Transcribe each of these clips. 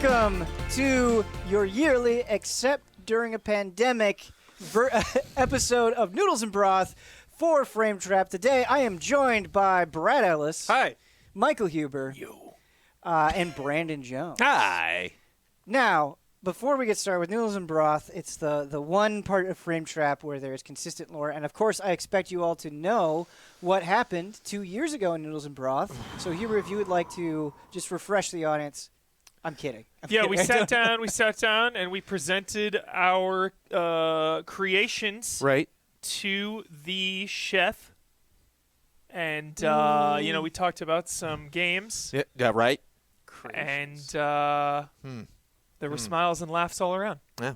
welcome to your yearly, except during a pandemic, episode of Noodles and Broth for Frame Trap. Today, I am joined by Brad Ellis. Hi. Michael Huber. And Brandon Jones. Hi. Now, before we get started with Noodles and Broth, it's the one part of Frame Trap where there is consistent lore. And, of course, I expect you all to know what happened 2 years ago in Noodles and Broth. So, Huber, if you would like to just refresh the audience. I'm kidding. We sat down, and we presented our creations to the chef. And, we talked about some games. Yeah, right. And there were smiles and laughs all around. Yeah.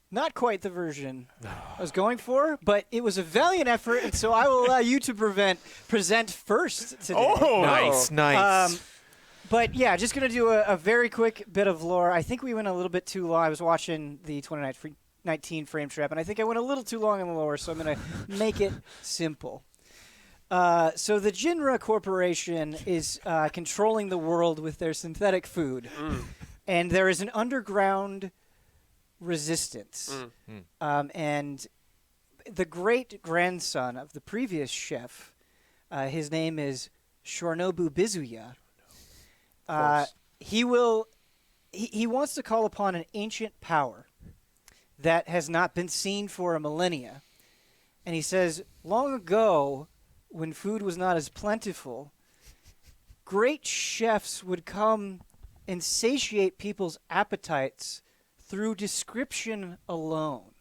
Not quite the version I was going for, but it was a valiant effort, and so I will allow you to present first today. Oh, nice. But yeah, just going to do a very quick bit of lore. I think we went a little bit too long. I was watching the 2019 Frame Trap, and I think I went a little too long in the lore, so I'm going to make it simple. So the Jinra Corporation is controlling the world with their synthetic food, and there is an underground resistance. And the great-grandson of the previous chef, his name is Shornobu Bizuya. He wants to call upon an ancient power that has not been seen for a millennia. And he says, long ago, when food was not as plentiful, great chefs would come and satiate people's appetites through description alone.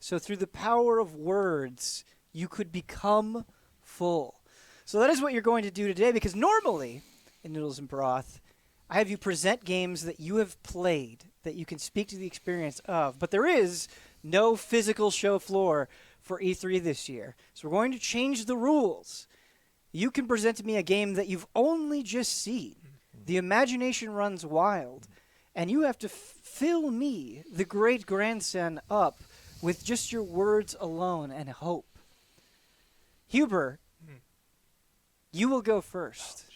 So through the power of words, you could become full. So that is what you're going to do today, because normally in Noodles and Broth, I have you present games that you have played, that you can speak to the experience of, but there is no physical show floor for E3 this year. So we're going to change the rules. You can present to me a game that you've only just seen. The imagination runs wild, and you have to fill me, the great-grandson, up with just your words alone and hope. Huber, you will go first.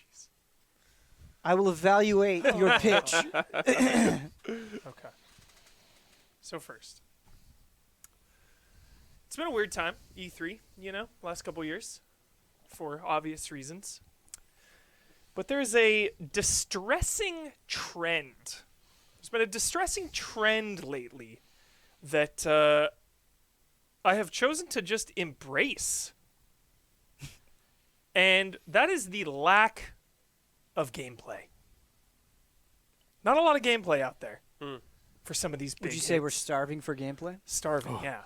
I will evaluate your pitch. Okay. So first. It's been a weird time, E3, last couple years, for obvious reasons. But there's a distressing trend. There's been a distressing trend lately that I have chosen to just embrace. And that is the lack of gameplay. Not a lot of gameplay out there for some of these big Would you say we're starving for gameplay? Starving, yeah.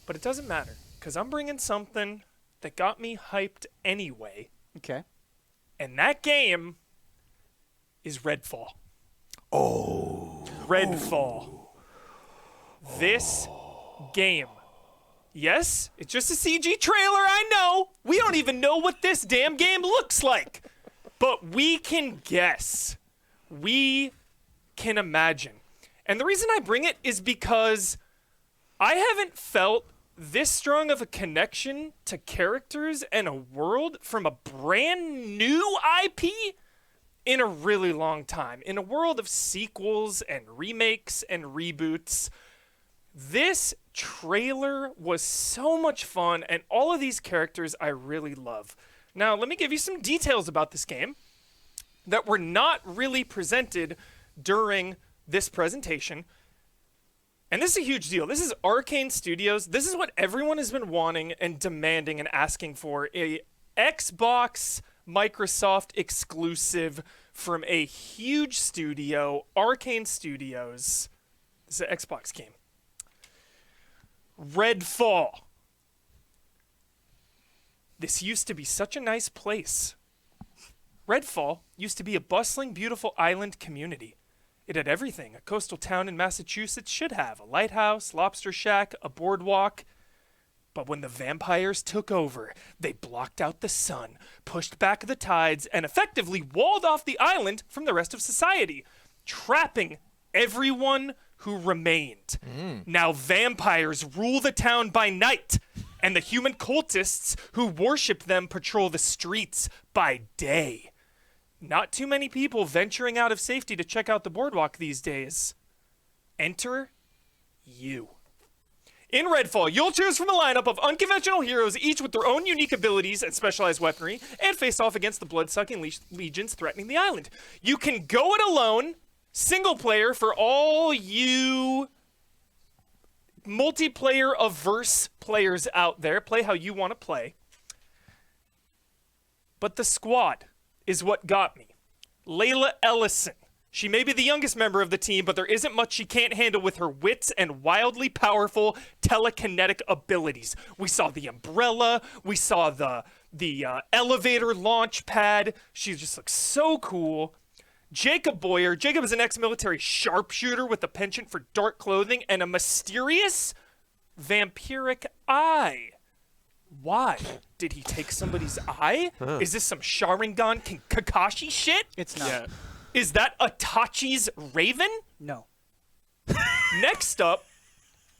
But it doesn't matter, because I'm bringing something that got me hyped anyway. Okay. And that game is Redfall. Redfall. This game. Yes, it's just a CG trailer, I know. We don't even know what this damn game looks like. But we can guess. We can imagine. And the reason I bring it is because I haven't felt this strong of a connection to characters and a world from a brand new IP in a really long time. In a world of sequels and remakes and reboots, this trailer was so much fun, and all of these characters I really love. Now, let me give you some details about this game that were not really presented during this presentation. And this is a huge deal. This is Arcane Studios. This is what everyone has been wanting and demanding and asking for. A Xbox Microsoft exclusive from a huge studio, Arcane Studios. This is an Xbox game. Redfall. This used to be such a nice place. Redfall used to be a bustling, beautiful island community. It had everything a coastal town in Massachusetts should have. A lighthouse, lobster shack, a boardwalk. But when the vampires took over, they blocked out the sun, pushed back the tides, and effectively walled off the island from the rest of society, trapping everyone who remained. Now vampires rule the town by night, and the human cultists who worship them patrol the streets by day. not too many people venturing out of safety to check out the boardwalk these days. Enter you. In Redfall, you'll choose from a lineup of unconventional heroes, each with their own unique abilities and specialized weaponry, and face off against the blood-sucking legions threatening the island. You can go it alone, single player for all you multiplayer-averse players out there. Play how you want to play. But the squad is what got me. Layla Ellison. She may be the youngest member of the team, but there isn't much she can't handle with her wits and wildly powerful telekinetic abilities. We saw the umbrella. We saw the elevator launch pad. She just looks so cool. Jacob Boyer. Jacob is an ex-military sharpshooter with a penchant for dark clothing and a mysterious vampiric eye. Why? Did he take somebody's eye? Is this some Sharingan Kakashi shit? It's not. Yeah. Is that Itachi's Raven? No. Next up,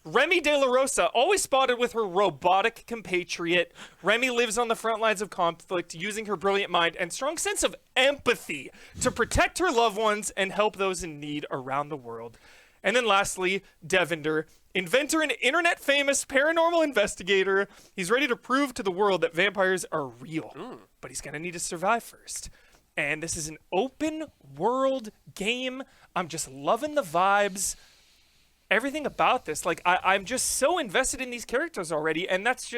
Remy De La Rosa, always spotted with her robotic compatriot. Remy lives on the front lines of conflict, using her brilliant mind and strong sense of empathy to protect her loved ones and help those in need around the world. And then lastly, Devender, inventor and internet-famous paranormal investigator. He's ready to prove to the world that vampires are real, but he's going to need to survive first. And this is an open world game. I'm just loving the vibes. Everything about this. Like, I'm just so invested in these characters already. And that's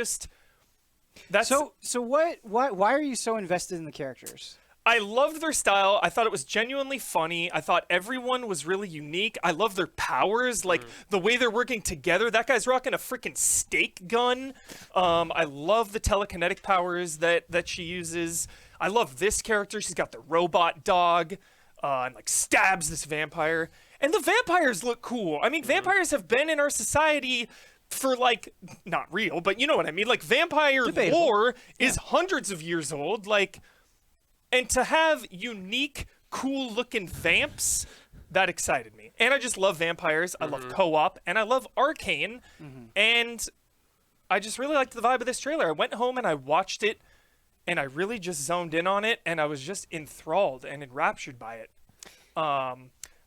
So why are you so invested in the characters? I loved their style. I thought it was genuinely funny. I thought everyone was really unique. I love their powers, like the way they're working together. That guy's rocking a freaking stake gun. I love the telekinetic powers that she uses. I love this character. She's got the robot dog and like stabs this vampire. And the vampires look cool. I mean, vampires have been in our society for like, not real, but you know what I mean? Like vampire lore is hundreds of years old. Like, and to have unique, cool looking vamps, that excited me. And I just love vampires. I love co-op and I love Arcane. And I just really liked the vibe of this trailer. I went home and I watched it. And I really just zoned in on it, and I was just enthralled and enraptured by it.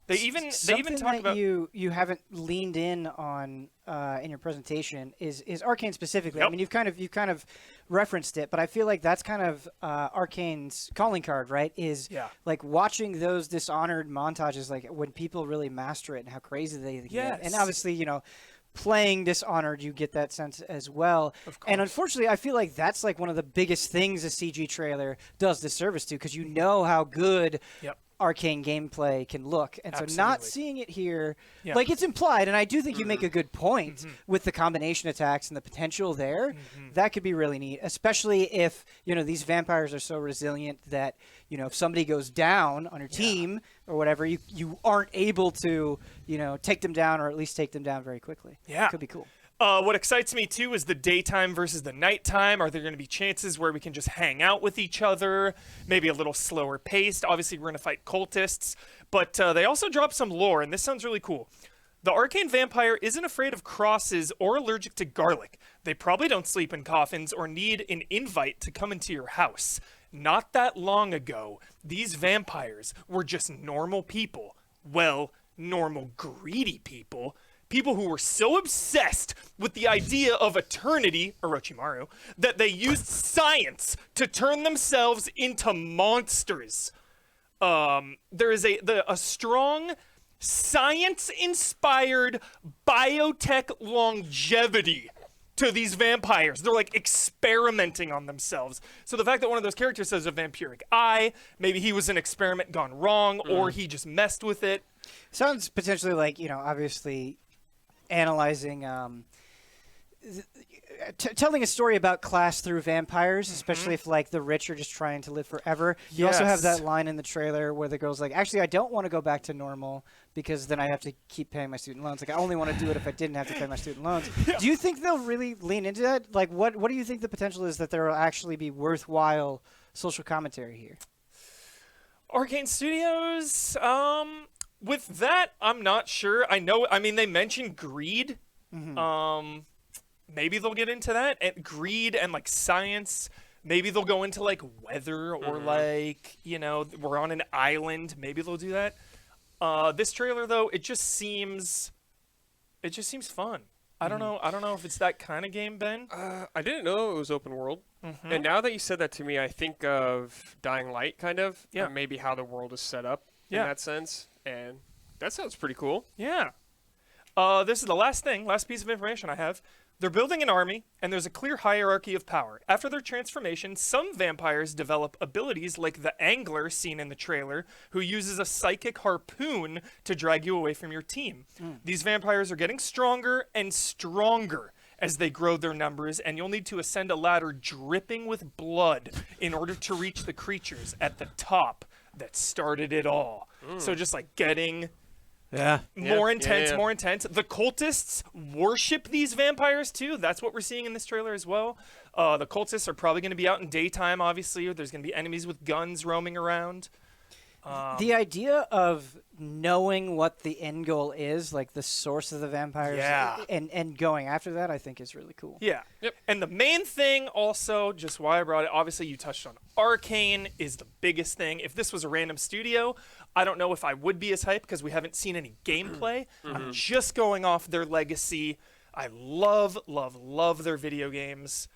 They even talk about you haven't leaned in on in your presentation is Arcane specifically. Yep. I mean, you've kind of referenced it, but I feel like that's kind of Arcane's calling card, right? Is like watching those Dishonored montages, like when people really master it and how crazy they get. And obviously, you know, playing Dishonored, you get that sense as well. And unfortunately, I feel like that's like one of the biggest things a CG trailer does disservice to, because you know how good Arcane gameplay can look. And so not seeing it here, like it's implied, and I do think you make a good point with the combination attacks and the potential there. That could be really neat, especially if, you know, these vampires are so resilient that, you know, if somebody goes down on your team or whatever, you aren't able to, you know, take them down, or at least take them down very quickly. Yeah. Could be cool. What excites me, too, is the daytime versus the nighttime. Are there going to be chances where we can just hang out with each other? Maybe a little slower paced. Obviously, we're going to fight cultists. But they also dropped some lore, and this sounds really cool. The Arcane Vampire isn't afraid of crosses or allergic to garlic. They probably don't sleep in coffins or need an invite to come into your house. Not that long ago, these vampires were just normal people. Well, normal greedy people. People who were so obsessed with the idea of eternity, Orochimaru, that they used science to turn themselves into monsters. There is a strong science-inspired biotech longevity to these vampires. They're like experimenting on themselves. So the fact that one of those characters has a vampiric eye, maybe he was an experiment gone wrong, or he just messed with it. Sounds potentially like, you know, obviously analyzing, telling a story about class through vampires, especially if like the rich are just trying to live forever. You also have that line in the trailer where the girl's like, actually, I don't want to go back to normal because then I have to keep paying my student loans. Like, I only want to do it if I didn't have to pay my student loans. Do you think they'll really lean into that? Like, what do you think the potential is that there will actually be worthwhile social commentary here? Arcane Studios, with that, I'm not sure. I mean, they mentioned greed. Maybe they'll get into that. And greed and, like, science Maybe they'll go into like weather or like, you know, we're on an island. Maybe they'll do that. This trailer though, it just seems fun. I don't know. I don't know if it's that kind of game, Ben. I didn't know it was open world. And now that you said that to me, I think of Dying Light, kind of. Yeah. And maybe how the world is set up in Yeah. that sense. And that sounds pretty cool. Yeah. This is the last piece of information I have. They're building an army, and there's a clear hierarchy of power. After their transformation, some vampires develop abilities like the Angler seen in the trailer, who uses a psychic harpoon to drag you away from your team. These vampires are getting stronger and stronger as they grow their numbers, and you'll need to ascend a ladder dripping with blood in order to reach the creatures at the top that started it all. So just like getting... Yeah. More Yeah, intense, yeah. more intense. The cultists worship these vampires too. That's what we're seeing in this trailer as well. The cultists are probably going to be out in daytime, obviously. Or there's going to be enemies with guns roaming around. The idea of knowing what the end goal is, like the source of the vampires, Yeah. and going after that, I think is really cool. Yeah. Yep. And the main thing also, just why I brought it, obviously you touched on Arcane is the biggest thing. If this was a random studio, I don't know if I would be as hyped because we haven't seen any gameplay. I'm just going off their legacy. I love, love, love their video games.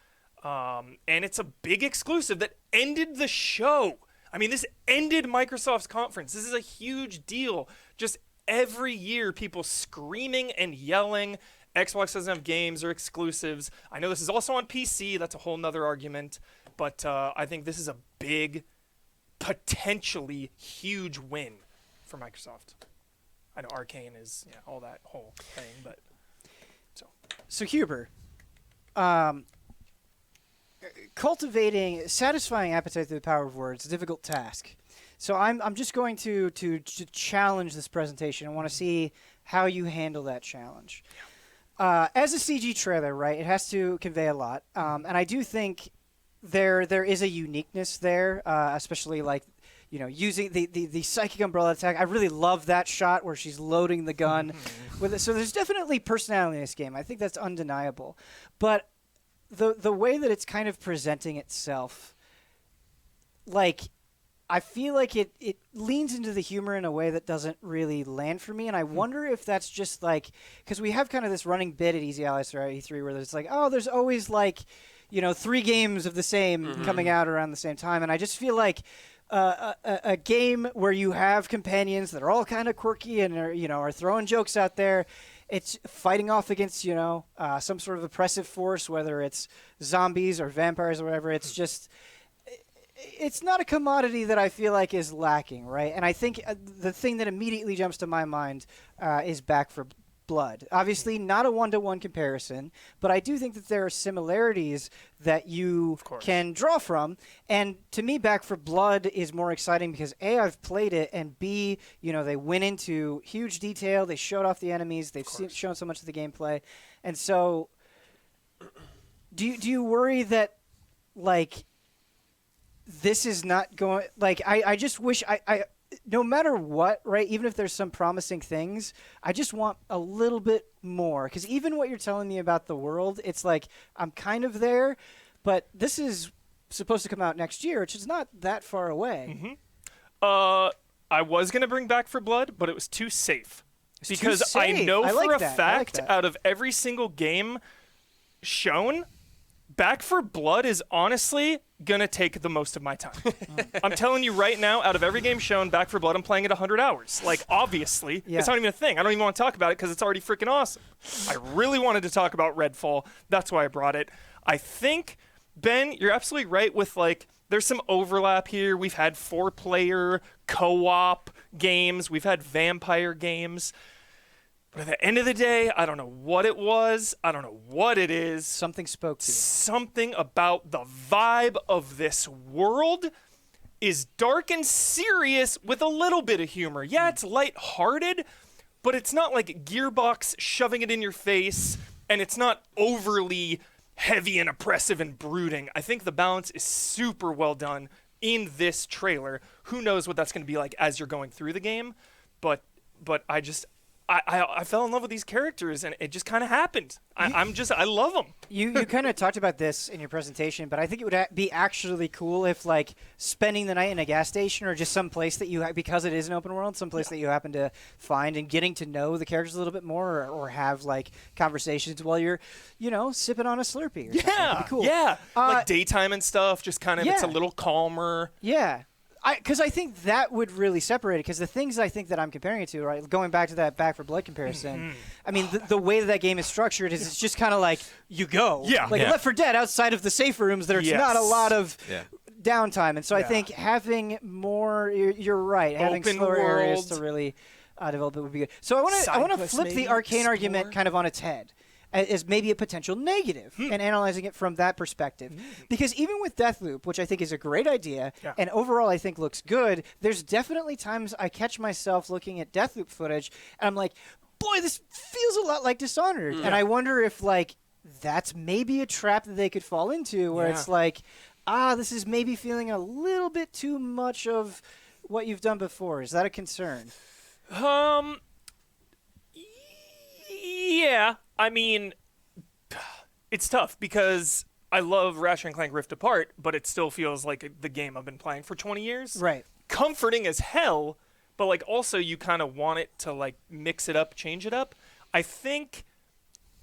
And it's a big exclusive that ended the show. I mean, this ended Microsoft's conference. This is a huge deal. Just every year, people screaming and yelling, Xbox doesn't have games or exclusives. I know this is also on PC. That's a whole nother argument. But I think this is a big, potentially huge win for Microsoft. I know Arcane is all that whole thing, but... So Huber, satisfying appetite through the power of words is a difficult task. So I'm just going to challenge this presentation. I want to see how you handle that challenge. As a CG trailer, right, it has to convey a lot. And I do think there is a uniqueness there, especially like, you know, using the psychic umbrella attack. I really love that shot where she's loading the gun with it. So there's definitely personality in this game. I think that's undeniable. But the way that it's kind of presenting itself, like, I feel like it leans into the humor in a way that doesn't really land for me. And I wonder if that's just like, because we have kind of this running bit at Easy Allies throughout E3 where it's like, oh, there's always like, you know, 3 games of the same coming out around the same time. And I just feel like a game where you have companions that are all kind of quirky and are throwing jokes out there. It's fighting off against, some sort of oppressive force, whether it's zombies or vampires or whatever. It's just, it's not a commodity that I feel like is lacking, right? And I think the thing that immediately jumps to my mind is Back for Blood. Obviously, not a one-to-one comparison, but I do think that there are similarities that you can draw from. And to me, Back for Blood is more exciting because A, I've played it, and B, they went into huge detail. They showed off the enemies. They've shown so much of the gameplay. And so, do you worry that, like, this is not going... Like, I just wish... I no matter what, right, even if there's some promising things, I just want a little bit more. Because even what you're telling me about the world, it's like I'm kind of there, but this is supposed to come out next year, which is not that far away. I was going to bring Back for Blood, but it was too safe. Because too safe. I know I for like a that. fact, out of every single game shown, Back for Blood is honestly going to take the most of my time. I'm telling you right now, out of every game shown, Back for Blood, I'm playing it 100 hours. Like, obviously, it's not even a thing. I don't even want to talk about it because it's already freaking awesome. I really wanted to talk about Redfall. That's why I brought it. I think, Ben, you're absolutely right with, like, there's some overlap here. We've had 4-player co-op games. We've had vampire games. But at the end of the day, I don't know what it was. I don't know what it is. Something spoke to you. Something about the vibe of this world is dark and serious with a little bit of humor. Yeah, it's lighthearted, but it's not like Gearbox shoving it in your face, and it's not overly heavy and oppressive and brooding. I think the balance is super well done in this trailer. Who knows what that's going to be like as you're going through the game, but I fell in love with these characters, and it just kind of happened. I love them. You kind of talked about this in your presentation, but I think it would be actually cool if, like, spending the night in a gas station or just some place that because it is an open world, some place that you happen to find, and getting to know the characters a little bit more, or have, like, conversations while you're, sipping on a Slurpee or something. That'd be cool. Yeah. Like daytime and stuff, just kind of, it's a little calmer. Yeah. Because I think that would really separate it. Because the things I think that I'm comparing it to, right, going back to that Back 4 Blood comparison, I mean, the way that game is structured is it's just kind of like you go. Yeah. Like Left 4 Dead, outside of the safe rooms, there's not a lot of downtime. And so I think having more, you're right, having open slower areas world. to really develop it would be good. So I want to flip the arcane argument kind of on its head, as maybe a potential negative, and analyzing it from that perspective. Because even with Deathloop, which I think is a great idea, and overall I think looks good, there's definitely times I catch myself looking at Deathloop footage, and I'm like, boy, this feels a lot like Dishonored. And I wonder if, like, that's maybe a trap that they could fall into, where it's like, this is maybe feeling a little bit too much of what you've done before. Is that a concern? Yeah, I mean, it's tough because I love Ratchet & Clank Rift Apart, but it still feels like the game I've been playing for 20 years. Right. Comforting as hell, but, like, also you kind of want it to, like, mix it up, change it up. I think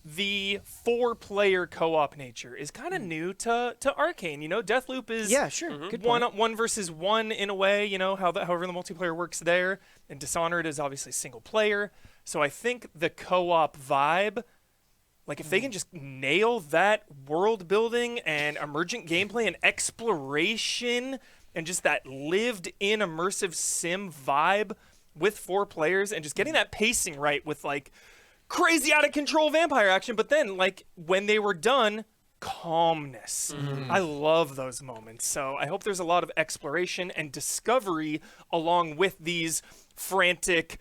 the 4-player co-op nature is kind of new to Arcane. Deathloop is Good point. one versus one in a way. However the multiplayer works there, and Dishonored is obviously single player. So I think the co-op vibe, like, if they can just nail that world building and emergent gameplay and exploration and just that lived-in immersive sim vibe with 4 players, and just getting that pacing right with, like, crazy out-of-control vampire action, but then, like, when they were done, calmness. I love those moments. So I hope there's a lot of exploration and discovery along with these frantic,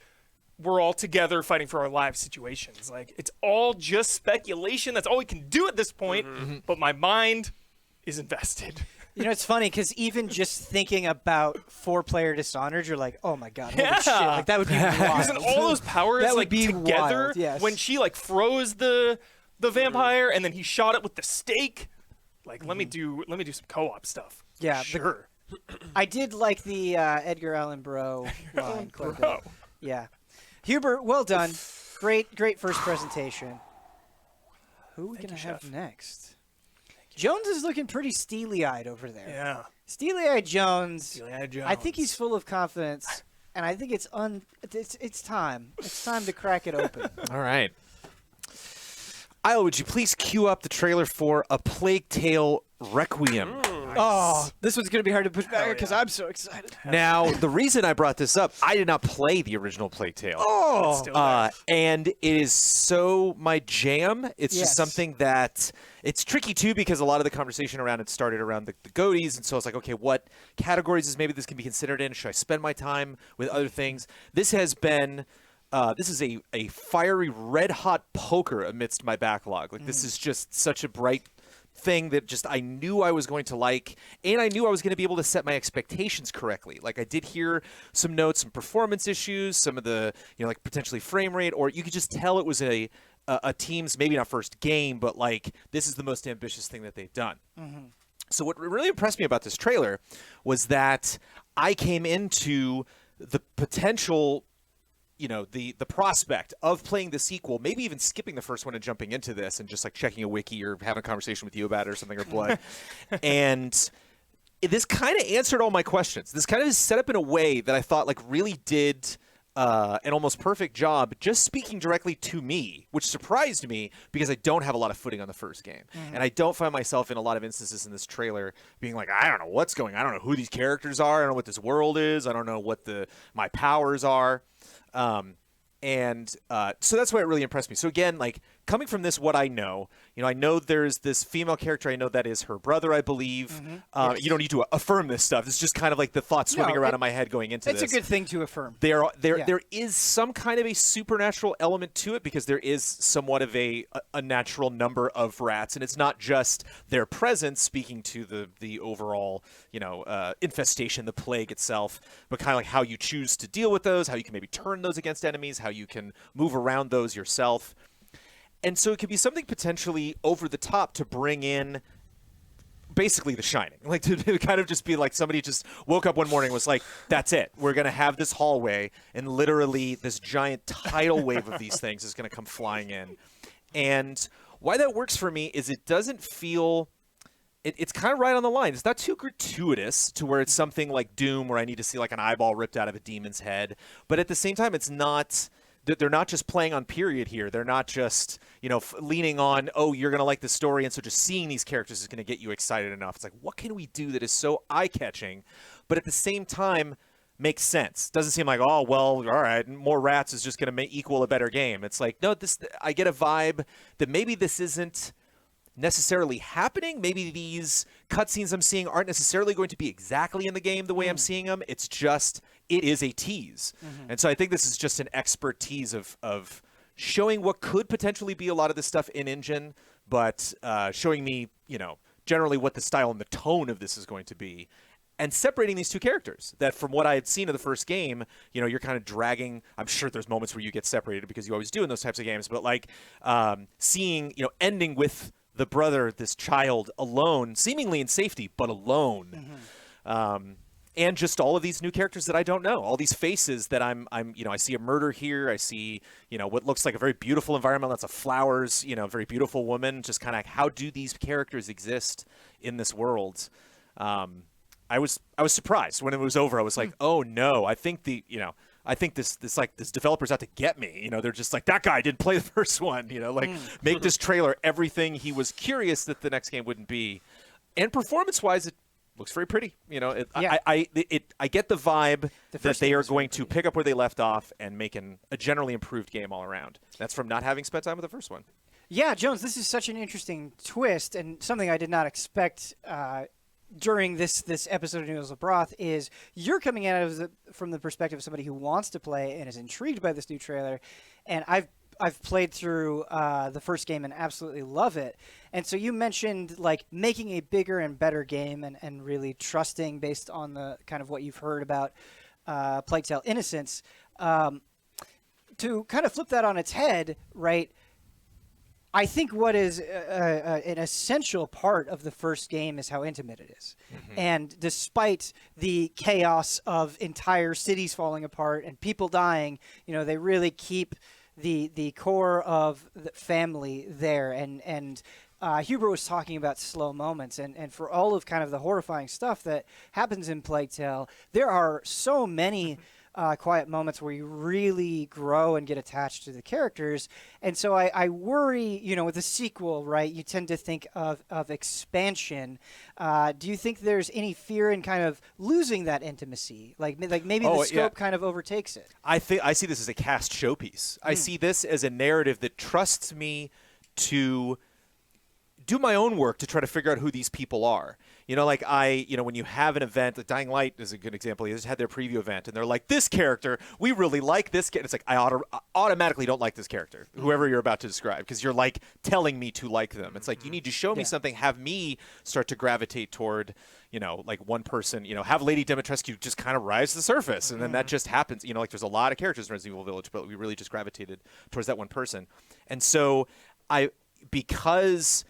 we're all together fighting for our lives situations. Like, it's all just speculation. That's all we can do at this point. But my mind is invested. It's funny because even just thinking about 4-player Dishonored, you're like, oh my god, holy shit! Like, that would be wild. Using all those powers, That would like, be together. wild, yes. When she, like, froze the vampire and then he shot it with the stake. Like, let me do some co-op stuff. Yeah, sure. I did like the Edgar Allan Poe line quite a bit. Yeah, Hubert, well done. Great first presentation. Who are we gonna have next? Jones is looking pretty steely-eyed over there. Yeah. Steely-eyed Jones. Steely-eyed Jones. I think he's full of confidence, and I think it's time. It's time to crack it open. All right. Isle, would you please cue up the trailer for A Plague Tale Requiem? Oh, this one's gonna be hard to push back because I'm so excited. Now, the reason I brought this up, I did not play the original Plague Tale. And it is so my jam. It's just something that it's tricky too, because a lot of the conversation around it started around the GOTYs, and so it's like, okay, what categories is maybe this can be considered in? Should I spend my time with other things? This has been this is a fiery, red-hot poker amidst my backlog. Like, this is just such a bright thing that just I knew I was going to like, and I knew I was going to be able to set my expectations correctly. Like, I did hear some notes, some performance issues, some of the, like, potentially frame rate, or you could just tell it was a team's, maybe not first game, but, like, this is the most ambitious thing that they've done. So what really impressed me about this trailer was that I came into the potential, the prospect of playing the sequel, maybe even skipping the first one and jumping into this and just, like, checking a wiki or having a conversation with you about it or something, or Blood. And this kind of answered all my questions. This kind of is set up in a way that I thought, like, really did an almost perfect job just speaking directly to me, which surprised me because I don't have a lot of footing on the first game. And I don't find myself in a lot of instances in this trailer being like, I don't know what's going on. I don't know who these characters are. I don't know what this world is. I don't know what my powers are. So that's why it really impressed me. So again, like, coming from this, what I know, I know there's this female character. I know that is her brother, I believe. Yes. You don't need to affirm this stuff. It's just kind of like the thought swimming around in my head going into this. It's a good thing to affirm. There is some kind of a supernatural element to it because there is somewhat of a natural number of rats, and it's not just their presence speaking to the overall infestation, the plague itself, but kind of like how you choose to deal with those, how you can maybe turn those against enemies, how you can move around those yourself. And so it could be something potentially over the top to bring in basically The Shining. Like to kind of just be like somebody just woke up one morning and was like, that's it. We're going to have this hallway and literally this giant tidal wave of these things is going to come flying in. And why that works for me is it doesn't feel... It's kind of right on the line. It's not too gratuitous to where it's something like Doom where I need to see like an eyeball ripped out of a demon's head. But at the same time, it's not... They're not just playing on period here. They're not just, leaning on, oh, you're going to like the story, and so just seeing these characters is going to get you excited enough. It's like, what can we do that is so eye-catching, but at the same time makes sense? Doesn't seem like, oh, well, all right, more rats is just going to equal a better game. It's like, no, I get a vibe that maybe this isn't necessarily happening. Maybe these cutscenes I'm seeing aren't necessarily going to be exactly in the game the way I'm seeing them. It's just... it is a tease. And so I think this is just an expert tease of showing what could potentially be a lot of this stuff in engine, but showing me, generally what the style and the tone of this is going to be, and separating these two characters that from what I had seen of the first game, you're kind of dragging. I'm sure there's moments where you get separated because you always do in those types of games, but like seeing, ending with the brother, this child alone, seemingly in safety, but alone. And just all of these new characters that I don't know, all these faces that I see a murder here. I see, what looks like a very beautiful environment. Lots of flowers, very beautiful woman. Just kind of how do these characters exist in this world? I was surprised when it was over. I was like, oh no, I think this developer's out to get me. They're just like, that guy didn't play the first one. Make this trailer everything he was curious that the next game wouldn't be. And performance-wise, it looks very pretty. I get the vibe that they are going to pick up where they left off and make a generally improved game all around. That's from not having spent time with the first one. Yeah, Jones, this is such an interesting twist and something I did not expect during this episode of Noodles and Broth is you're coming at it from the perspective of somebody who wants to play and is intrigued by this new trailer, and I've played through the first game and absolutely love it. And so you mentioned like making a bigger and better game and really trusting based on the kind of what you've heard about Plague Tale Innocence. To kind of flip that on its head, right? I think what is an essential part of the first game is how intimate it is. And despite the chaos of entire cities falling apart and people dying, they really keep the core of the family there. And Hubert was talking about slow moments. And for all of kind of the horrifying stuff that happens in Plague Tale, there are so many quiet moments where you really grow and get attached to the characters. And so I worry, with the sequel, right, you tend to think of expansion. Do you think there's any fear in kind of losing that intimacy? Like maybe the scope kind of overtakes it? I see this as a cast showpiece. I see this as a narrative that trusts me to do my own work to try to figure out who these people are. When you have an event, like Dying Light is a good example. They just had their preview event, and they're like, this character, we really like this character. It's like, I automatically don't like this character, whoever you're about to describe, because you're like telling me to like them. It's like, you need to show me something, have me start to gravitate toward, like one person, have Lady Dimitrescu just kind of rise to the surface, and then that just happens. Like there's a lot of characters in Resident Evil Village, but we really just gravitated towards that one person. And so because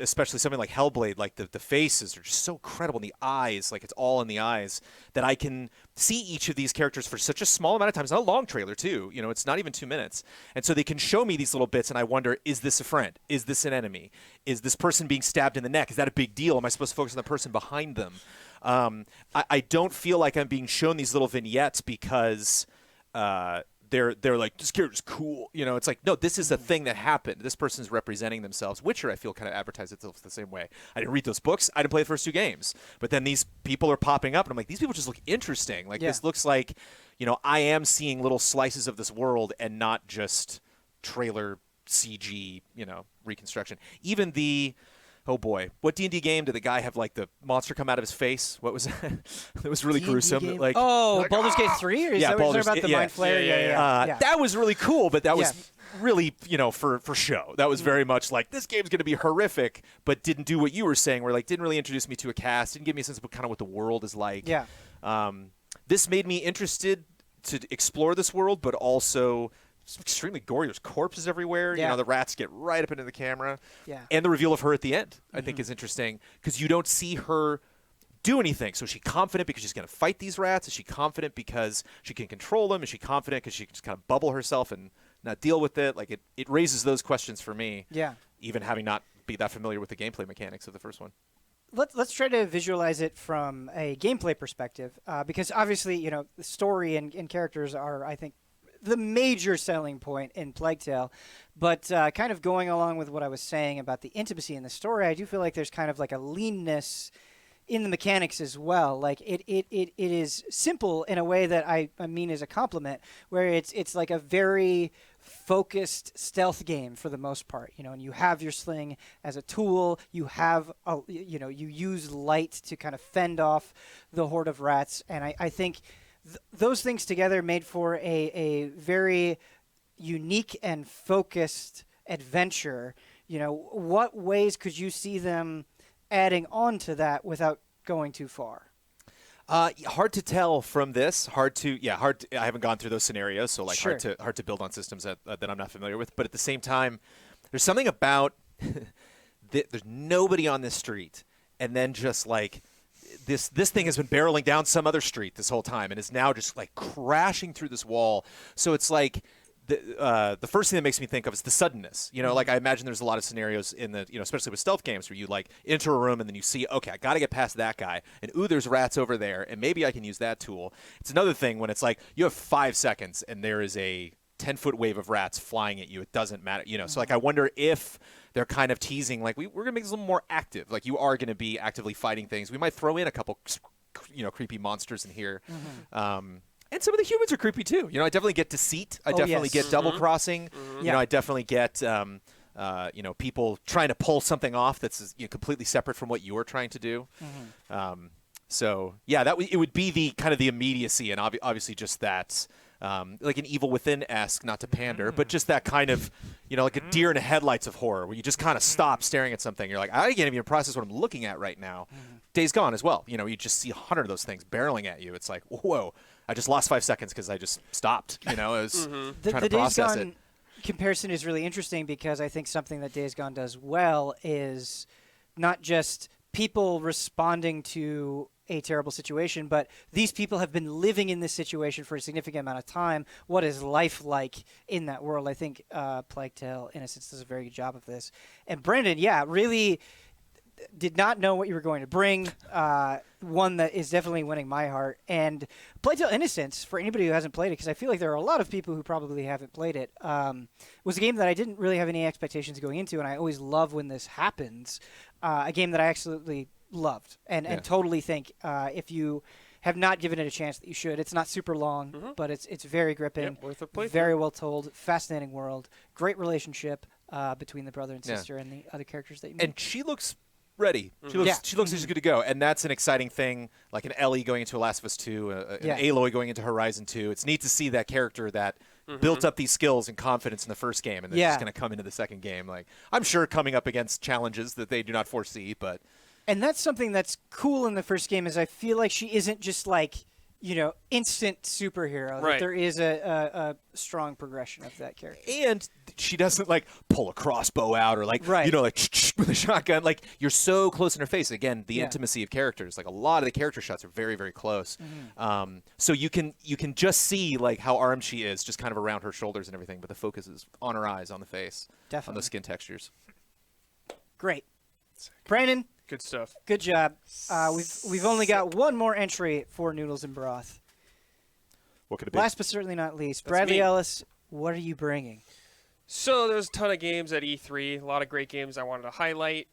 especially something like Hellblade, like the faces are just so incredible, and the eyes, like it's all in the eyes, that I can see each of these characters for such a small amount of time. It's not a long trailer, too. It's not even 2 minutes. And so they can show me these little bits, and I wonder, is this a friend? Is this an enemy? Is this person being stabbed in the neck? Is that a big deal? Am I supposed to focus on the person behind them? I don't feel like I'm being shown these little vignettes because they're like, this character's cool. It's like, no, this is a thing that happened. This person's representing themselves. Witcher, I feel, kind of advertised itself the same way. I didn't read those books. I didn't play the first 2 games. But then these people are popping up, and I'm like, these people just look interesting. Like, this looks like, I am seeing little slices of this world and not just trailer CG, reconstruction. Even the, oh boy, what D&D game did the guy have like the monster come out of his face? What was that? It was really D&D gruesome. game? Like, Baldur's Gate 3? Or is that what you're Baldur's- talking about, the yeah. Mind Flayer? Yeah. That was really cool, but that was Yeah. really, for show. That was very much like, this game's going to be horrific, but didn't do what you were saying, where like didn't really introduce me to a cast, didn't give me a sense of kind of what the world is like. Yeah. This made me interested to explore this world, but also it's extremely gory. There's corpses everywhere. Yeah. The rats get right up into the camera. Yeah. And the reveal of her at the end, I think, is interesting because you don't see her do anything. So is she confident because she's going to fight these rats? Is she confident because she can control them? Is she confident because she can just kind of bubble herself and not deal with it? Like it raises those questions for me. Yeah. Even having not be that familiar with the gameplay mechanics of the first one. Let's try to visualize it from a gameplay perspective, because obviously, the story and characters are, I think, the major selling point in Plague Tale. But kind of going along with what I was saying about the intimacy in the story, I do feel like there's kind of like a leanness in the mechanics as well. Like it is simple in a way that I mean as a compliment, where it's like a very focused stealth game for the most part, and you have your sling as a tool. You have you use light to kind of fend off the horde of rats, and I think those things together made for a very unique and focused adventure. What ways could you see them adding on to that without going too far? Hard to tell from this. Hard to. I haven't gone through those scenarios, so like Sure. hard to build on systems that I'm not familiar with. But at the same time, there's something about there's nobody on this street, and then just like this thing has been barreling down some other street this whole time, and is now just like crashing through this wall. So it's like. The first thing that makes me think of is the suddenness. Like I imagine there's a lot of scenarios in the, especially with stealth games where you like enter a room and then you see, okay, I got to get past that guy, and ooh, there's rats over there, and maybe I can use that tool. It's another thing when it's like you have 5 seconds and there is a 10-foot wave of rats flying at you. It doesn't matter, So like I wonder if they're kind of teasing, like we're gonna make this a little more active. Like you are gonna be actively fighting things. We might throw in a couple, creepy monsters in here. And some of the humans are creepy too. I definitely get deceit. I definitely get double crossing. I definitely get people trying to pull something off that's completely separate from what you're trying to do. So yeah, it would be the kind of the immediacy, and obviously just that like an Evil Within-esque, not to pander, but just that kind of like a deer in the headlights of horror, where you just kind of stop staring at something. You're like, I can't even process what I'm looking at right now. Days Gone as well. You just see 100 of those things barreling at you. It's like, whoa. I just lost 5 seconds because I just stopped. I was trying to process Days Gone comparison is really interesting because I think something that Days Gone does well is not just people responding to a terrible situation, but these people have been living in this situation for a significant amount of time. What is life like in that world? I think Plague Tale: Innocence does a very good job of this. And Brandon, really did not know what you were going to bring. One that is definitely winning my heart. And Plague Tale: Innocence, for anybody who hasn't played it, because I feel like there are a lot of people who probably haven't played it, was a game that I didn't really have any expectations going into, and I always love when this happens. A game that I absolutely loved and totally think if you have not given it a chance that you should. It's not super long, but it's very gripping, worth a playthrough. very well told, fascinating world, great relationship between the brother and sister and the other characters that you meet. And she looks ready. She looks like she's good to go, and that's an exciting thing. Like an Ellie going into Last of Us 2, an Aloy going into Horizon 2. It's neat to see that character that built up these skills and confidence in the first game, and then she's going to come into the second game. Like I'm sure coming up against challenges that they do not foresee, but. And that's something that's cool in the first game is I feel like she isn't just like, instant superhero. Right. There is a strong progression of that character. And she doesn't like pull a crossbow out or like, like with a shotgun. Like you're so close in her face. Again, the intimacy of characters. Like a lot of the character shots are very, very close. So you can just see like how armed she is, just kind of around her shoulders and everything. But the focus is on her eyes, on the face, Definitely. on the skin textures. Great. Brandon, Good stuff. good job. We've only got one more entry for Noodles and Broth. What could it be? Last but certainly not least, Bradley me. Ellis, what are you bringing? So there's a ton of games at E3, a lot of great games I wanted to highlight.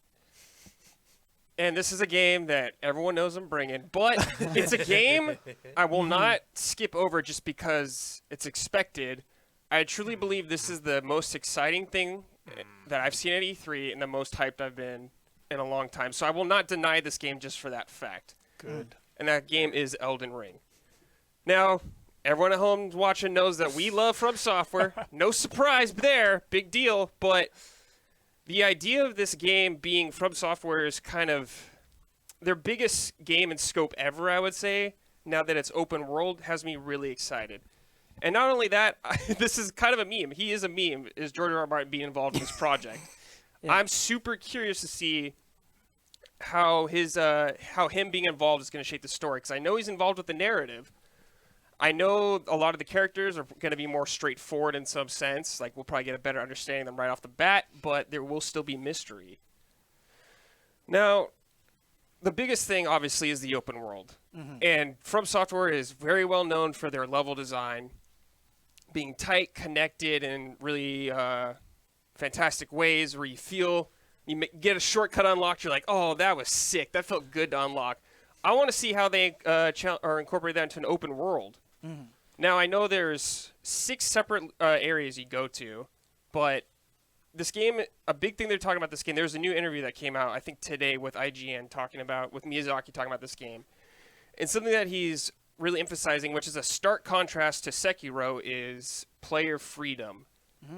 And this is a game that everyone knows I'm bringing, but it's a game I will not skip over just because it's expected. I truly believe this is the most exciting thing that I've seen at E3 and the most hyped I've been in a long time. So I will not deny this game just for that fact. Good. And that game is Elden Ring. Now, everyone at home watching knows that we love From Software. No surprise there. Big deal. But the idea of this game being From Software is kind of their biggest game in scope ever, I would say. Now that it's open world, has me really excited. And not only that, this is kind of a meme. He is a meme, is George R. R. Martin being involved in this project. Yeah. I'm super curious to see how him being involved is going to shape the story, because I know he's involved with the narrative. I know a lot of the characters are going to be more straightforward in some sense. Like, we'll probably get a better understanding of them right off the bat, but there will still be mystery. Now, the biggest thing, obviously, is the open world. And From Software is very well known for their level design being tight, connected, in really fantastic ways where you feel you get a shortcut unlocked. You're like, oh, that was sick. That felt good to unlock. I want to see how they incorporate that into an open world. Now, I know there's 6 separate areas you go to, but this game, a big thing they're talking about this game, there's a new interview that came out, I think today, with IGN with Miyazaki talking about this game. And something that he's really emphasizing, which is a stark contrast to Sekiro, is player freedom.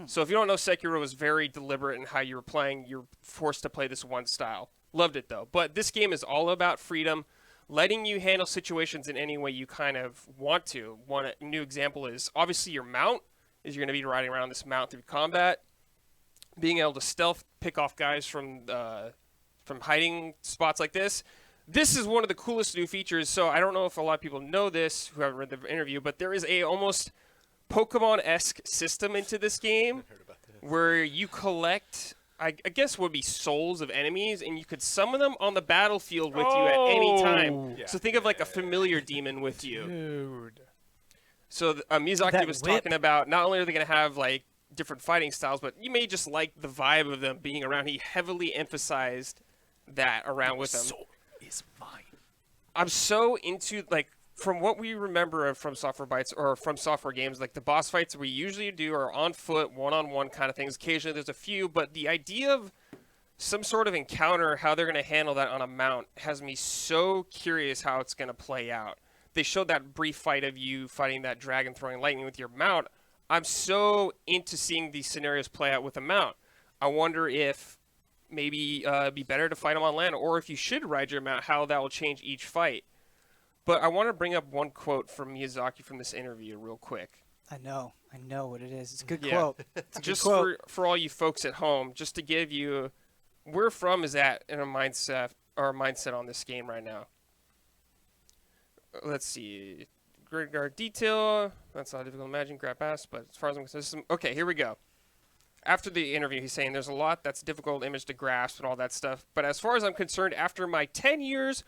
So if you don't know, Sekiro was very deliberate in how you were playing. You're forced to play this one style. Loved it, though. But this game is all about freedom, letting you handle situations in any way you kind of want to. One new example is, obviously, your mount, is you're going to be riding around this mount through combat. Being able to stealth pick off guys from hiding spots like this. This is one of the coolest new features. So I don't know if a lot of people know this who haven't read the interview, but there is a almost Pokemon-esque system into this game where you collect, I guess would be souls of enemies, and you could summon them on the battlefield with you at any time. Yeah. So think of like a familiar demon with you. Dude. So Miyazaki That was whip. talking about not only are they going to have like different fighting styles, but you may just like the vibe of them being around. He heavily emphasized that around with them. Soul is mine. I'm so into, like, from what we remember of From Software bites or From Software games, like the boss fights we usually do are on foot, one-on-one kind of things. Occasionally there's a few, but the idea of some sort of encounter, how they're going to handle that on a mount, has me so curious how it's going to play out. They showed that brief fight of you fighting that dragon throwing lightning with your mount. I'm so into seeing these scenarios play out with a mount. I wonder if maybe it'd be better to fight them on land, or if you should ride your mount, how that will change each fight. But I want to bring up one quote from Miyazaki from this interview real quick. I know what it is. It's a good Yeah. quote. It's a good Just quote. for all you folks at home, just to give you where From is at in a mindset on this game right now. Let's see. Great guard detail. That's not difficult to imagine. Grab ass, but as far as I'm concerned, okay, here we go. After the interview, he's saying there's a lot that's difficult image to grasp and all that stuff. But as far as I'm concerned, after my 10 years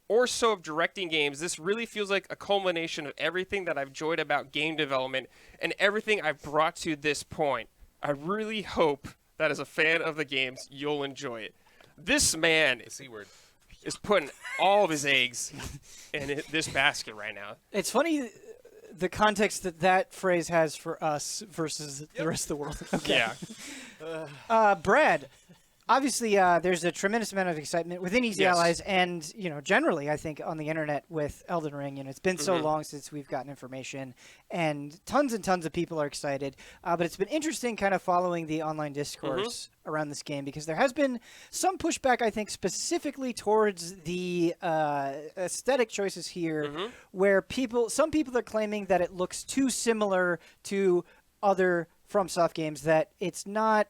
or so of directing games, this really feels like a culmination of everything that I've enjoyed about game development and everything I've brought to this point. I really hope that as a fan of the games, you'll enjoy it. This man C word. is putting all of his eggs in this basket right now. It's funny the context that phrase has for us versus the rest of the world. Okay. Yeah. Brad, obviously there's a tremendous amount of excitement within Easy Yes. Allies and, generally, I think, on the internet with Elden Ring. It's been so Mm-hmm. long since we've gotten information, and tons of people are excited. But it's been interesting kind of following the online discourse Mm-hmm. around this game, because there has been some pushback, I think, specifically towards the aesthetic choices here, Mm-hmm. where some people are claiming that it looks too similar to other FromSoft games, that it's not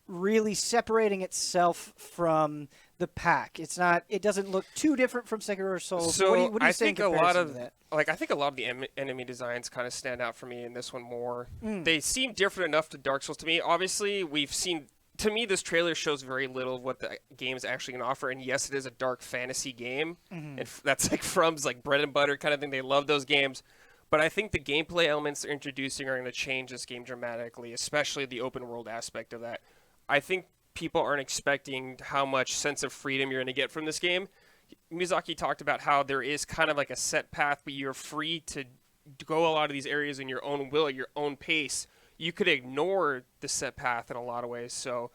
really separating itself from the pack. It doesn't look too different from Sekiro or Souls. So what do you I say in think a lot comparison of to that? I think a lot of the enemy designs kind of stand out for me in this one more. Hmm. They seem different enough to Dark Souls to me. Obviously, we've seen. To me, this trailer shows very little of what the game is actually going to offer. And yes, it is a dark fantasy game, Mm-hmm. and that's like From's like bread and butter kind of thing. They love those games. But I think the gameplay elements they're introducing are going to change this game dramatically, especially the open world aspect of that. I think people aren't expecting how much sense of freedom you're going to get from this game. Miyazaki talked about how there is kind of like a set path, but you're free to go a lot of these areas in your own will, at your own pace. you could ignore the set path in a lot of ways. So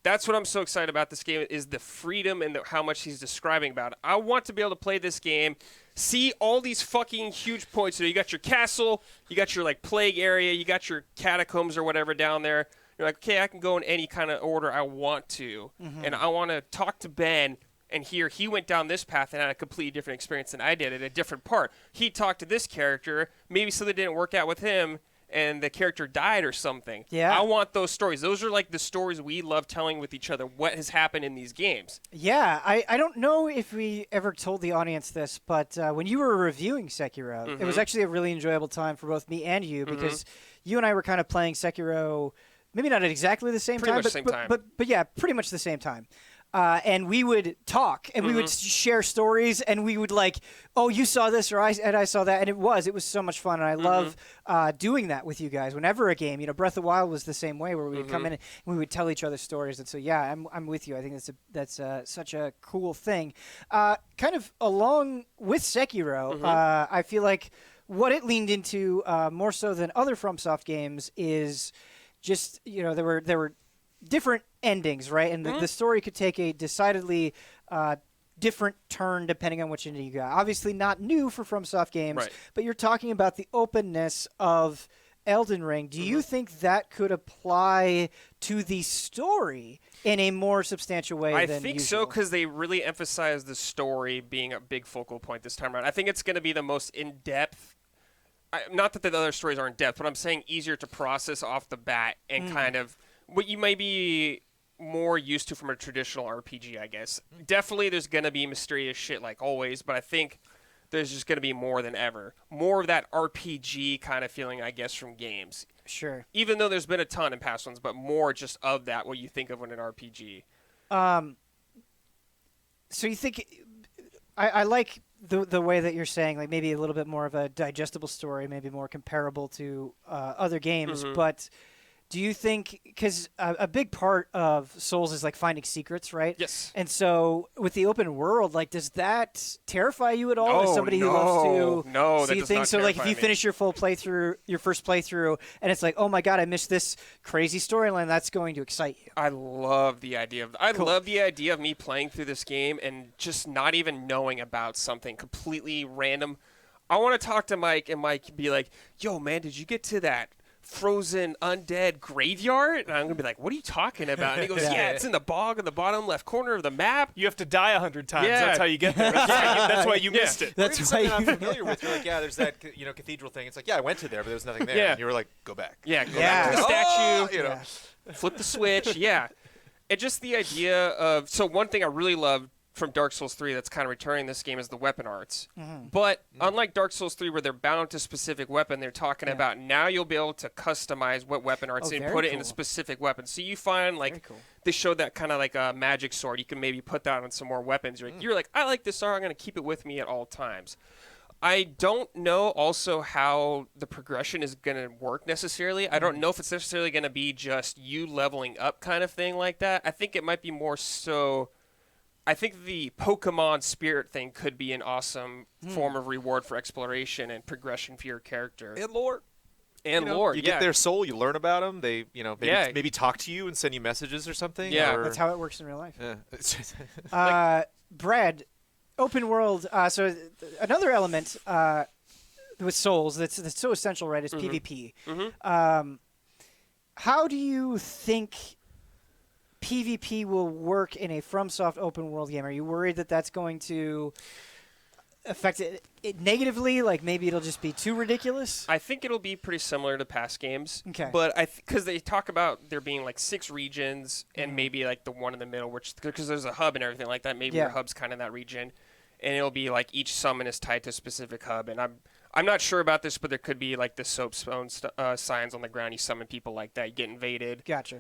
that's what I'm so excited about this game is the freedom and how much he's describing about it. I want to be able to play this game, see all these fucking huge points. So you got your castle, you got your like plague area, you got your catacombs or whatever down there. You're like, okay, I can go in any kind of order I want to, and I want to talk to Ben. And here he went down this path and had a completely different experience than I did at a different part. He talked to this character, maybe something didn't work out with him, and the character died or something. Yeah. I want those stories. Those are like the stories we love telling with each other, what has happened in these games. Yeah, I don't know if we ever told the audience this, but when you were reviewing Sekiro, it was actually a really enjoyable time for both me and you because you and I were kind of playing Sekiro, maybe not at exactly the same Pretty time, much but, same but, time. but yeah, pretty much the same time. And we would talk, and we would share stories, and we would like, oh, you saw this, or I saw that, and it was so much fun, and I love doing that with you guys. Whenever a game, Breath of the Wild was the same way, where we would come in and we would tell each other stories, and so yeah, I'm with you. I think that's such a cool thing. Kind of along with Sekiro, I feel like what it leaned into more so than other FromSoft games is just there were different endings, right? And the story could take a decidedly different turn depending on which ending you got. Obviously not new for FromSoft games, Right. but you're talking about the openness of Elden Ring. Do you think that could apply to the story in a more substantial way I than think usual? so because they really emphasize the story being a big focal point this time around. I think it's going to be the most in-depth. Not that the other stories aren't in-depth, but I'm saying easier to process off the bat and kind of what you may be more used to from a traditional RPG, I guess. Definitely there's going to be mysterious shit like always, but I think there's just going to be more than ever. More of that RPG kind of feeling, I guess, from games. Sure. Even though there's been a ton in past ones, but more just of that, what you think of when an RPG. So you think I like the way that you're saying, like maybe a little bit more of a digestible story, maybe more comparable to other games, but do you think, because a big part of Souls is like finding secrets, right? Yes. And so with the open world, like, does that terrify you at all? Oh, As somebody who loves to no, that see does things, not so like if terrify you me. finish your first playthrough, and it's like, oh my god, I missed this crazy storyline, that's going to excite you. I love the idea of me playing through this game and just not even knowing about something completely random. I want to talk to Mike and Mike be like, "Yo, man, did you get to that frozen undead graveyard?" And I'm gonna be like, "What are you talking about?" And he goes, "Yeah, it's in the bog in the bottom left corner of the map." You have to die 100 times. Yeah. That's how you get there. That's why you missed it. That's Or why even something you I'm familiar with. You're like, yeah, there's that cathedral thing. It's like, yeah, I went to there, but there was nothing there. Yeah. And you were like, go back. Yeah, go Yeah. back to the statue. You know. Flip the switch, yeah. And just the idea of... So one thing I really love from Dark Souls 3 that's kind of returning this game is the weapon arts. But unlike Dark Souls 3 where they're bound to specific weapon, they're talking about now you'll be able to customize what weapon arts Oh, and very put it in a cool. specific weapon. So you find like cool. they showed that kind of like a magic sword. You can maybe put that on some more weapons. You're like, I like this sword. I'm going to keep it with me at all times. I don't know also how the progression is going to work necessarily. I don't know if it's necessarily going to be just you leveling up kind of thing like that. I think it might be more so... I think the Pokemon spirit thing could be an awesome form of reward for exploration and progression for your character. And lore. And You know, lore, you yeah. get their soul, you learn about them. They, Yeah. maybe talk to you and send you messages or something. Yeah. or- That's how it works in real life. Yeah. Brad, open world. So another element with Souls that's so essential, right, is PvP. How do you think PvP will work in a FromSoft open world game? Are you worried that that's going to affect it negatively? Like maybe it'll just be too ridiculous? I think it'll be pretty similar to past games. Okay. But because they talk about there being like 6 regions and maybe like the one in the middle, which because there's a hub and everything like that. Maybe Yeah. your hub's kind of in that region, and it'll be like each summon is tied to a specific hub. And I'm not sure about this, but there could be like the soapstone signs on the ground. You summon people like that, you get invaded. Gotcha.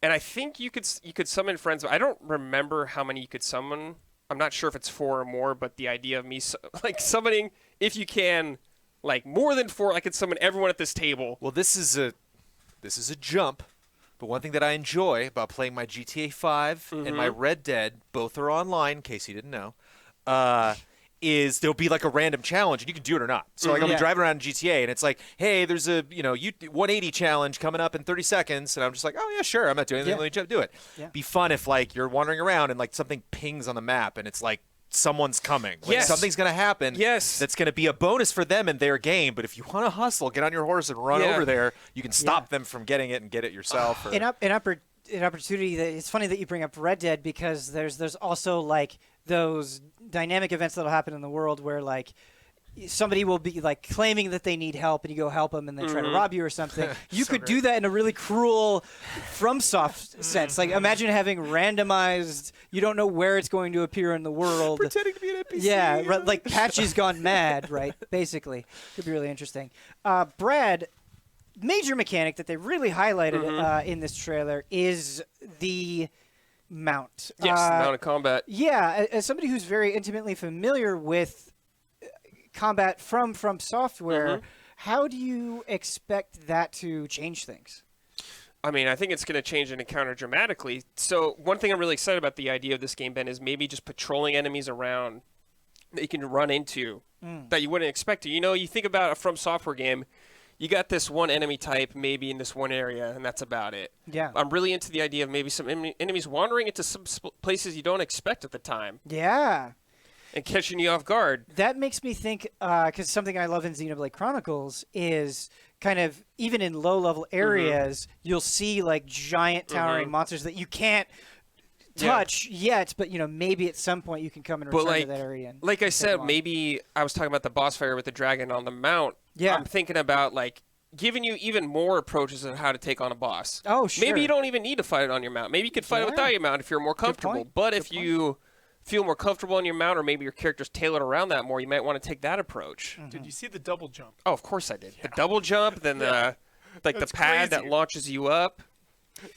And I think you could summon friends. I don't remember how many you could summon. I'm not sure if it's 4 or more, but the idea of me like summoning, if you can, like more than 4, I could summon everyone at this table. Well, this is a jump, but one thing that I enjoy about playing my GTA 5 and my Red Dead, both are online, in case you didn't know, is there'll be like a random challenge and you can do it or not. So like I'll be driving around in GTA and it's like, hey, there's a 180 challenge coming up in 30 seconds, and I'm just like, oh yeah, sure, I'm not doing anything. Let me do it. Yeah. Be fun if like you're wandering around and like something pings on the map and it's like someone's coming. Like something's gonna happen. Yes. That's gonna be a bonus for them in their game. But if you want to hustle, get on your horse and run over there, you can stop them from getting it and get it yourself. An opportunity that it's funny that you bring up Red Dead, because there's also like those dynamic events that'll happen in the world where like somebody will be like claiming that they need help and you go help them and they try to rob you or something. You could do that in a really cruel FromSoft sense. Like imagine having randomized, you don't know where it's going to appear in the world. Pretending to be an NPC. Yeah, like Patches gone mad, right? Basically. Could be really interesting. Brad, major mechanic that they really highlighted in this trailer is the mount. Yes, mount of combat. Yeah, as somebody who's very intimately familiar with combat from software, how do you expect that to change things? I mean, I think it's going to change an encounter dramatically. So one thing I'm really excited about the idea of this game, Ben, is maybe just patrolling enemies around that you can run into that you wouldn't expect to. You think about a From Software game, you got this one enemy type maybe in this one area, and that's about it. Yeah. I'm really into the idea of maybe some enemies wandering into some places you don't expect at the time. Yeah. And catching you off guard. That makes me think, because something I love in Xenoblade Chronicles is kind of, even in low-level areas, you'll see like giant towering monsters that you can't touch yet, but maybe at some point you can come and return to that area. Like I said, maybe I was talking about the boss fight with the dragon on the mount. Yeah. I'm thinking about like giving you even more approaches of how to take on a boss. Oh, sure. Maybe you don't even need to fight it on your mount. Maybe you could fight it without your mount if you're more comfortable. But if you feel more comfortable on your mount, or maybe your character's tailored around that more, you might want to take that approach. Did you see the double jump? Oh, of course I did. The double jump, then the That's pad crazy. that launches you up.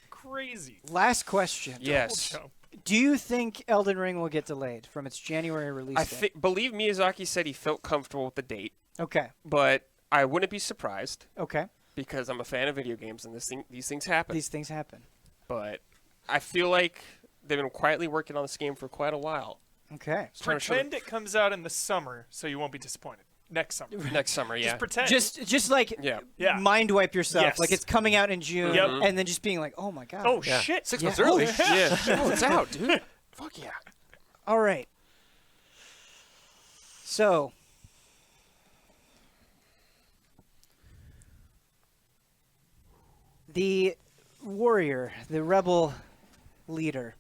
Crazy. Last question. Yes. Double jump. Do you think Elden Ring will get delayed from its January release date? Believe Miyazaki said he felt comfortable with the date, Okay. but I wouldn't be surprised Okay. because I'm a fan of video games and these things happen. These things happen. But I feel like they've been quietly working on this game for quite a while. Okay. Trying to show Pretend it comes out in the summer so you won't be disappointed. Next summer. next summer, yeah. Just pretend. Just like Yeah. mind wipe yourself. Yes. Like it's coming out in June, Yep. and then just being like, oh my god. Oh, shit. 6 Yeah. months early. Yeah. Oh, it's out, dude. Fuck yeah. All right. So, the warrior, the rebel leader,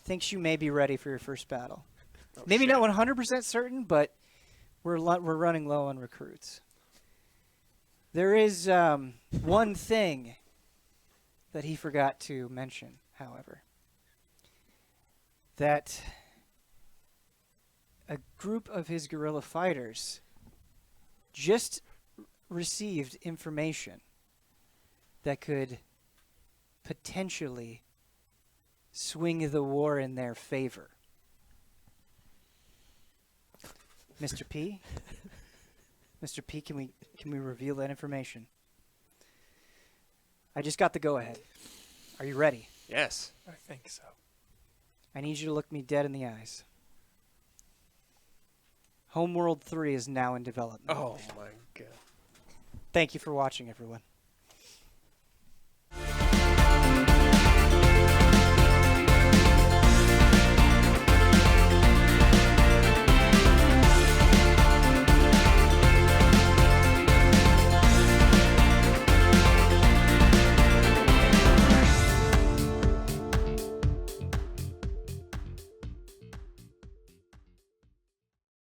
thinks you may be ready for your first battle. Maybe not 100% certain, but we're running low on recruits. There is one thing that he forgot to mention, however. That a group of his guerrilla fighters just received information that could potentially swing the war in their favor. Mr. P? Mr. P, can we reveal that information? I just got the go-ahead. Are you ready? Yes. I think so. I need you to look me dead in the eyes. Homeworld 3 is now in development. Oh, my God. Thank you for watching, everyone.